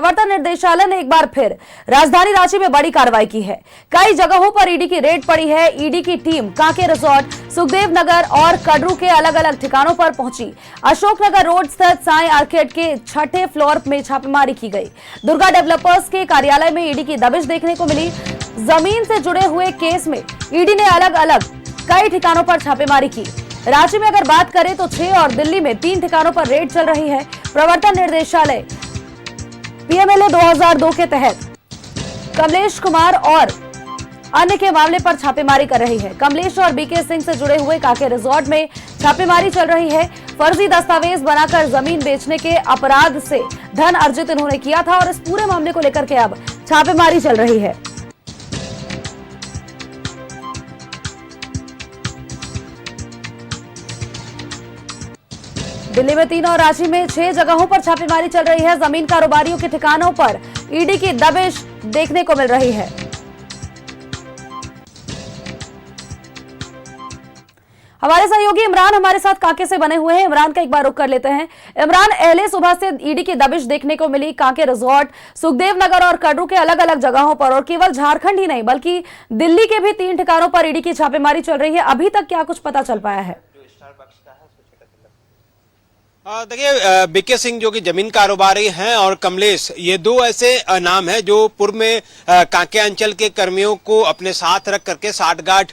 प्रवर्तन निदेशालय ने एक बार फिर राजधानी रांची में बड़ी कार्रवाई की है। कई जगहों पर ईडी की रेड पड़ी है। ईडी की टीम कांके रिजॉर्ट, सुखदेव नगर और कडरू के अलग अलग ठिकानों पर पहुंची। अशोकनगर रोड स्थित साई आर्केड के 6ठे फ्लोर में छापेमारी की गई। दुर्गा डेवलपर्स के कार्यालय में ईडी की दबिश देखने को मिली। जमीन से जुड़े हुए केस में ईडी ने अलग अलग कई ठिकानों पर छापेमारी की। रांची में अगर बात करें तो 6 और दिल्ली में 3 ठिकानों पर रेड चल रही है। प्रवर्तन निर्देशालय पीएमएलए 2002 के तहत कमलेश कुमार और अन्य के मामले पर छापेमारी कर रही है। कमलेश और बीके सिंह से जुड़े हुए कांके रिजॉर्ट में छापेमारी चल रही है। फर्जी दस्तावेज बनाकर जमीन बेचने के अपराध से धन अर्जित इन्होंने किया था और इस पूरे मामले को लेकर के अब छापेमारी चल रही है। दिल्ली में 3 और रांची में 6 जगहों पर छापेमारी चल रही है। जमीन कारोबारियों के ठिकानों पर ईडी की दबिश देखने को मिल रही है। हमारे सहयोगी इमरान हमारे साथ कांके से बने हुए हैं। इमरान का एक बार रुख कर लेते हैं। इमरान, पहले सुबह से ईडी की दबिश देखने को मिली कांके रिजॉर्ट, सुखदेव नगर और कडरू के अलग अलग जगहों पर, और केवल झारखंड ही नहीं बल्कि दिल्ली के भी 3 ठिकानों पर ईडी की छापेमारी चल रही है। अभी तक क्या कुछ पता चल पाया है? देखिए, बीके सिंह जो कि जमीन कारोबारी हैं और कमलेश, ये 2 ऐसे नाम हैं जो पूर्व में कांके अंचल के कर्मियों को अपने साथ रख करके साठगांठ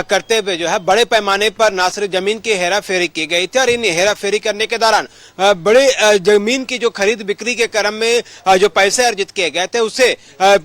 करते हुए जो है बड़े पैमाने पर ना सिर्फ जमीन की हेराफेरी की गई थी, और इन हेराफेरी करने के दौरान बड़े जमीन की जो खरीद बिक्री के क्रम में जो पैसे अर्जित किए गए थे उससे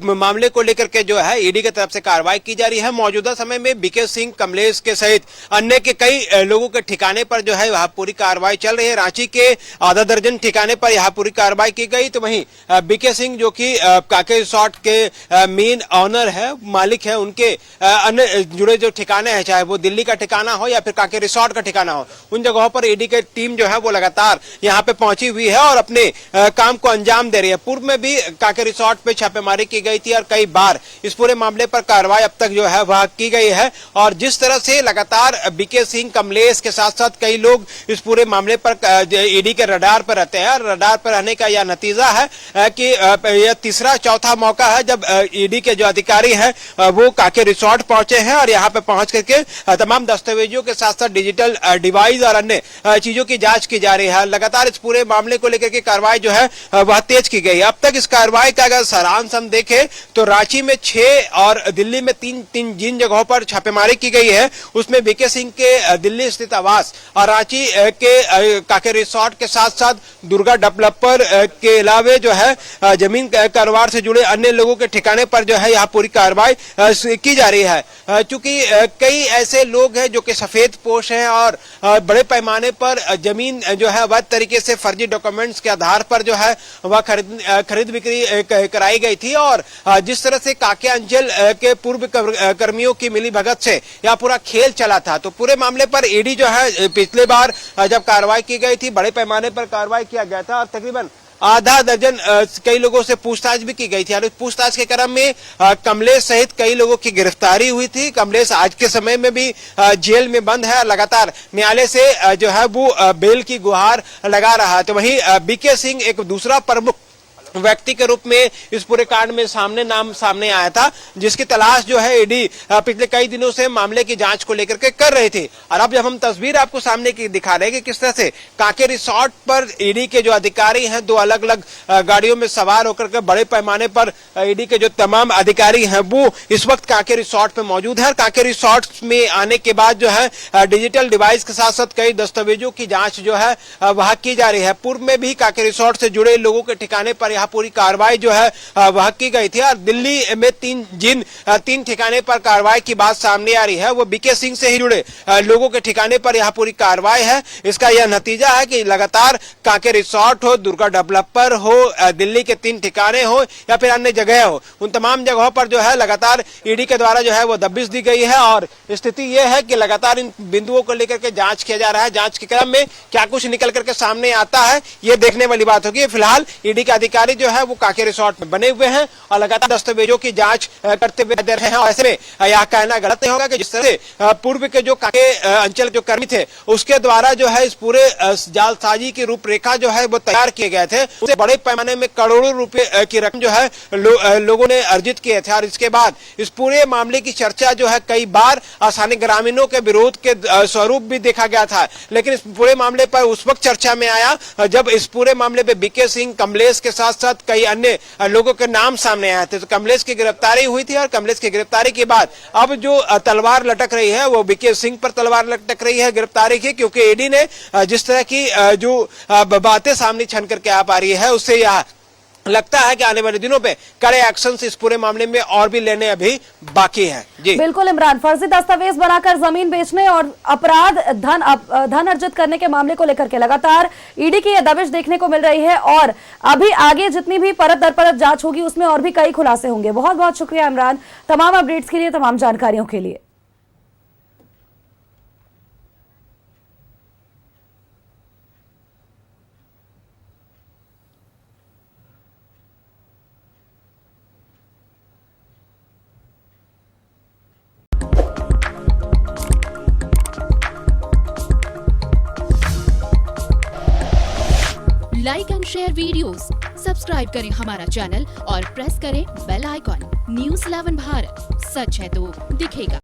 मामले को लेकर के जो है ईडी की तरफ से कार्रवाई की जा रही है। मौजूदा समय में बीके सिंह, कमलेश के सहित अन्य के कई लोगों के ठिकाने पर जो है वह पूरी कार्रवाई चल रही है। रांची के आधा दर्जन ठिकाने पर यहां पूरी कार्रवाई की गई। तो वहीं बीके सिंह जो कि कांके रिसोर्ट के मेन ऑनर है, मालिक है, उनके अन्य जुड़े जो ठिकाने हैं, चाहे वो दिल्ली का ठिकाना हो या फिर कांके रिसोर्ट का ठिकाना हो, उन जगहों पर ईडी की टीम जो है वो लगातार यहां पे पहुंची हुई है और अपने काम को अंजाम दे रही है। पूर्व में भी कांके रिसोर्ट पे छापेमारी की गई थी और कई बार इस पूरे मामले पर कार्रवाई अब तक जो है वह की गई है। और जिस तरह से लगातार बीके सिंह, कमलेश के साथ साथ कई लोग इस पूरे मामले पर ईडी के रडार पर रहते हैं, और रडार पर रहने का यह नतीजा है कि यह तीसरा चौथा मौका है जब ईडी के जो अधिकारी हैं वो कांके रिसोर्ट पहुंचे हैं और यहां पे पहुंच करके तमाम दस्तावेजों के साथ साथ डिजिटल डिवाइस और अन्य चीजों की जांच की जा रही है। लगातार इस पूरे मामले को लेकर के कार्रवाई जो है वह तेज की गई है। अब तक इस कार्रवाई का अगर सारांश हम देखें तो रांची में 6 और दिल्ली में 3 जिन जगहों पर छापेमारी की गई है उसमें बीके सिंह के दिल्ली स्थित आवास और रांची के कांके रिसोर्ट के साथ साथ दुर्गा डेवलपर के अलावे जो है जमीन कारोबार से जुड़े अन्य लोगों के ठिकाने पर जो है यहाँ पूरी कार्रवाई की जा रही है। चूंकि कई ऐसे लोग हैं जो कि सफेद पोश हैं और बड़े पैमाने पर जमीन जो है अवैध तरीके से फर्जी डॉक्यूमेंट्स के आधार पर जो है वह खरीद बिक्री कराई गई थी, और जिस तरह से कांके अंचल के पूर्व कर्मियों की मिली भगत से यह पूरा खेल चला था। तो पूरे मामले पर ईडी जो है पिछले बार जब कार्रवाई की गई थी बड़े पैमाने पर कार्रवाई किया गया था और तकरीबन आधा दर्जन कई लोगों से पूछताछ भी की गई थी। और पूछताछ के क्रम में कमलेश सहित कई लोगों की गिरफ्तारी हुई थी। कमलेश आज के समय में भी जेल में बंद है, लगातार न्यायालय से जो है वो बेल की गुहार लगा रहा है। तो वहीं बीके सिंह एक दूसरा प्रमुख व्यक्ति के रूप में इस पूरे कांड में सामने आया था, जिसकी तलाश जो है ईडी पिछले कई दिनों से मामले की जांच को लेकर के कर रही थी। और अब जब हम तस्वीर आपको सामने की दिखा रहे हैं कि किस तरह से कांके रिसोर्ट पर ईडी के जो अधिकारी हैं 2 अलग अलग गाड़ियों में सवार होकर के बड़े पैमाने पर ईडी के जो तमाम अधिकारी हैं वो इस वक्त कांके रिसोर्ट पे मौजूद है। कांके रिसोर्ट में आने के बाद जो है डिजिटल डिवाइस के साथ साथ कई दस्तावेजों की जांच जो है वह की जा रही है। पूर्व में भी कांके रिसोर्ट से जुड़े लोगों के ठिकाने पर यहाँ पूरी कार्रवाई जो है वह की गई थी। और दिल्ली में 3 ठिकाने पर कार्रवाई की बात सामने आ रही है वो बीके सिंह से ही जुड़े लोगों के ठिकाने पर यहाँ पूरी कार्रवाई है। इसका यह नतीजा है कि लगातार कांके रिसोर्ट हो, दुर्गा डेवलपर हो, दिल्ली के 3 ठिकाने हो या फिर अन्य जगह हो, उन तमाम जगहों पर जो है लगातार ईडी के द्वारा जो है वो दबिश दी गई है। और स्थिति यह है कि लगातार इन बिंदुओं को लेकर के जांच किया जा रहा है। जांच के क्रम में क्या कुछ निकल करके सामने आता है ये देखने वाली बात होगी। फिलहाल ईडी के अधिकारी कर्मचारी जो है वो कांके रिसोर्ट में बने हुए हैं और लगातार दस्तावेजों की जांच करते हुए दे रहे हैं। और ऐसे में यह कहना गलत नहीं होगा कि जिस तरह से पूर्व के जो कांके अंचल जो कर्मी थे उसके द्वारा जो है इस पूरे जालसाजी की रूपरेखा जो है वो तैयार किए गए थे, उससे बड़े पैमाने में करोड़ों रुपए की रकम जो है लोगों ने अर्जित किए थे। और इसके बाद इस पूरे मामले की चर्चा जो है कई बार स्थानीय ग्रामीणों के विरोध के स्वरूप भी देखा गया था, लेकिन इस पूरे मामले पर उस वक्त चर्चा में आया जब इस पूरे मामले पे बीके सिंह, कमलेश के साथ साथ कई अन्य लोगों के नाम सामने आए थे। तो कमलेश की गिरफ्तारी हुई थी और कमलेश की गिरफ्तारी के बाद अब जो तलवार लटक रही है वो बीके सिंह पर तलवार लटक रही है गिरफ्तारी की, क्योंकि ईडी ने जिस तरह की जो बातें सामने छन करके आ पा रही है उससे यह लगता है कि आने वाले दिनों पे कड़े एक्शन इस पूरे मामले में और भी लेने अभी बाकी है। जी बिल्कुल इमरान, फर्जी दस्तावेज बनाकर जमीन बेचने और अपराध धन अर्जित करने के मामले को लेकर के लगातार ईडी की यह दबिश देखने को मिल रही है और अभी आगे जितनी भी परत दर परत जांच होगी उसमें और भी कई खुलासे होंगे। बहुत बहुत शुक्रिया इमरान तमाम अपडेट्स के लिए, तमाम जानकारियों के लिए। Like and share videos, subscribe करें हमारा चैनल और प्रेस करें बेल आइकॉन। न्यूज़ 11 भारत, सच है तो दिखेगा।